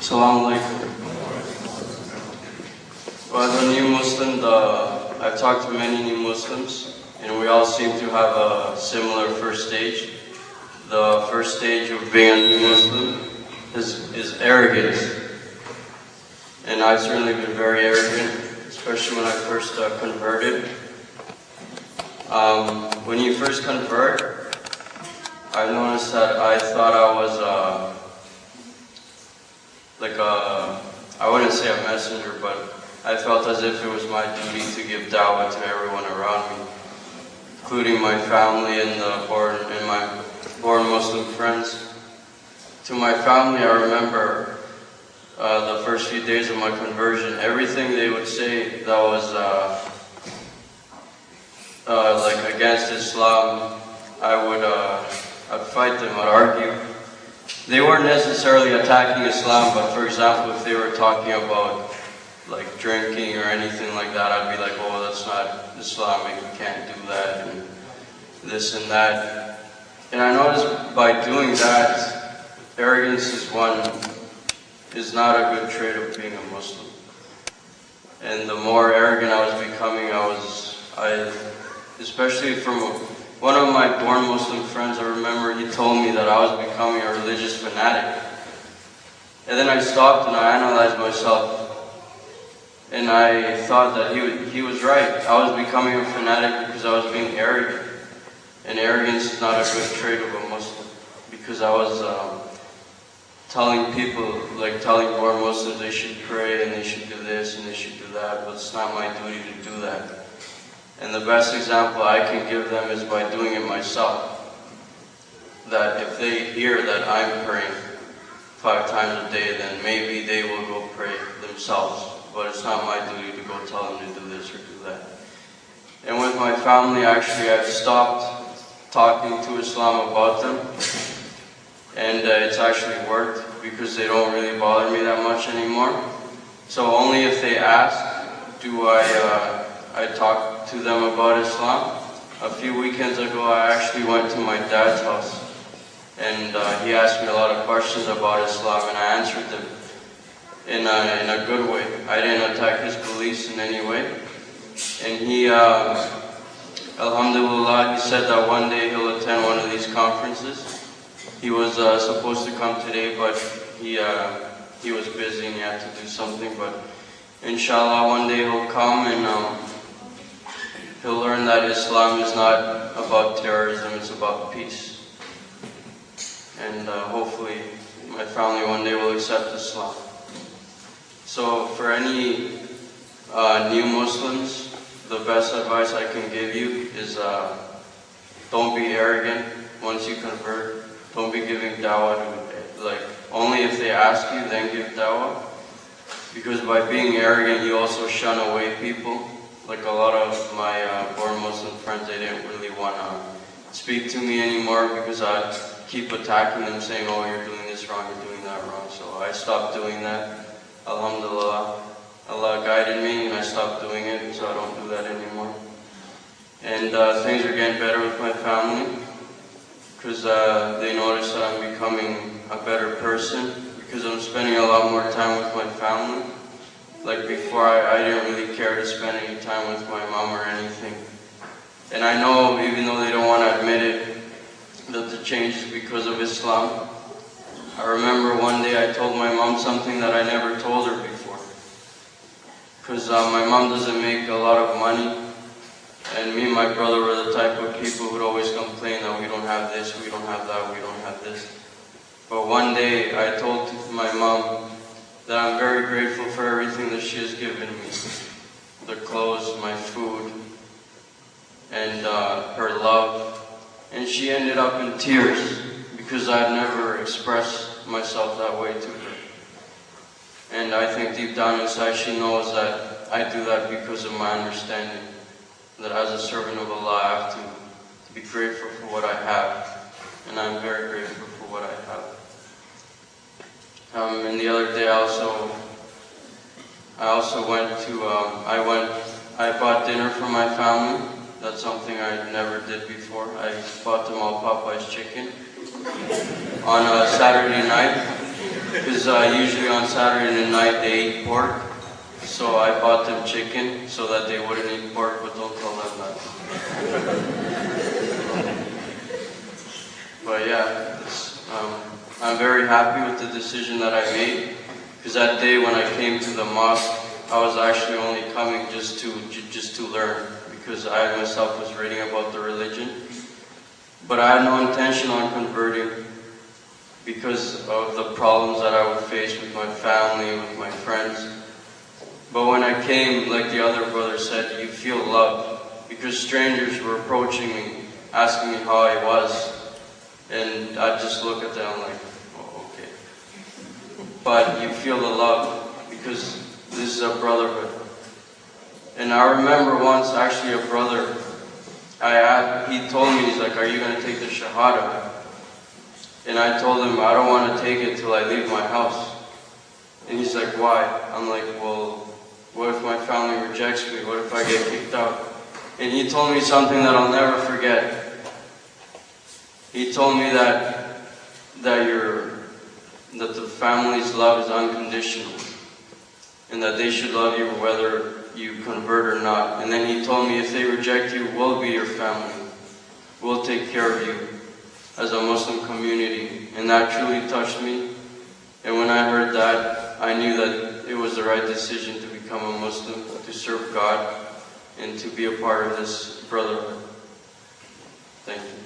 Assalamu alaikum. Well, as a new Muslim, I've talked to many new Muslims, and we all seem to have a similar first stage. The first stage of being a new Muslim is arrogance. And I've certainly been very arrogant, especially when I first converted. When you first convert, I noticed that I thought I was I wouldn't say a messenger, but I felt as if it was my duty to give da'wah to everyone around me, including my family and my born Muslim friends. To my family, I remember the first few days of my conversion, everything they would say that was like against Islam, I'd fight them, I'd argue. They weren't necessarily attacking Islam, but for example, if they were talking about like drinking or anything like that, I'd be like, oh, that's not Islamic, you can't do that, and this and that. And I noticed by doing that, arrogance is not a good trait of being a Muslim. And the more arrogant I was becoming, especially from one of my born Muslim friends, I remember he told me that I was becoming a religious fanatic. And then I stopped and I analyzed myself. And I thought that he was right. I was becoming a fanatic because I was being arrogant. And arrogance is not a good trait of a Muslim. Because I was telling people, like telling born Muslims they should pray and they should do this and they should do that, but it's not my duty to do that. And the best example I can give them is by doing it myself. That if they hear that I'm praying 5 times a day, then maybe they will go pray themselves. But it's not my duty to go tell them to do this or do that. And with my family, actually, I've stopped talking to Islam about them. And it's actually worked because they don't really bother me that much anymore. So only if they ask do I talk to them about Islam. A few weekends ago, I actually went to my dad's house, and he asked me a lot of questions about Islam, and I answered them in a good way. I didn't attack his beliefs in any way. And he, alhamdulillah, he said that one day he'll attend one of these conferences. He was supposed to come today, but he was busy and he had to do something. But inshallah, one day he'll come and he'll learn that Islam is not about terrorism, it's about peace. And hopefully my family one day will accept Islam. So for any new Muslims, the best advice I can give you is don't be arrogant once you convert. Don't be giving da'wah to, only if they ask you, then give da'wah. Because by being arrogant, you also shun away people. Like a lot of my born Muslim friends, they didn't really want to speak to me anymore because I'd keep attacking them saying, oh, you're doing this wrong, you're doing that wrong. So I stopped doing that. Alhamdulillah. Allah guided me and I stopped doing it, so I don't do that anymore. And things are getting better with my family because they notice that I'm becoming a better person because I'm spending a lot more time with my family. Like before, I didn't really care to spend any time with my mom or anything. And I know, even though they don't want to admit it, that the change is because of Islam. I remember one day I told my mom something that I never told her before. Because my mom doesn't make a lot of money. And me and my brother were the type of people who'd always complain that we don't have this, we don't have that, we don't have this. But one day I told my mom that I'm very grateful for everything that she has given me. The clothes, my food, and her love. And she ended up in tears because I'd never expressed myself that way to her. And I think deep down inside she knows that I do that because of my understanding that as a servant of Allah I have to be grateful for what I have. And I'm very grateful for what I have. And the other day I also went to, I bought dinner for my family. That's something I never did before. I bought them all Popeye's chicken on a Saturday night. because usually on Saturday night they eat pork. So I bought them chicken so that they wouldn't eat pork, but don't tell them that. But yeah, I'm very happy with the decision that I made, because that day when I came to the mosque, I was actually only coming just to learn, because I myself was reading about the religion. But I had no intention on converting because of the problems that I would face with my family, with my friends. But when I came, like the other brother said, you feel loved, because strangers were approaching me, asking me how I was, and I'd just look at them like, oh, okay. But you feel the love, because this is a brotherhood. And I remember once, actually a brother, he told me, he's like, are you going to take the Shahada? And I told him, I don't want to take it till I leave my house. And he's like, why? I'm like, well, what if my family rejects me? What if I get kicked out? And he told me something that I'll never forget. He told me that the family's love is unconditional, and that they should love you whether you convert or not. And then he told me, if they reject you, we'll be your family. We'll take care of you as a Muslim community. And that truly touched me. And when I heard that, I knew that it was the right decision to become a Muslim, to serve God, and to be a part of this brotherhood. Thank you.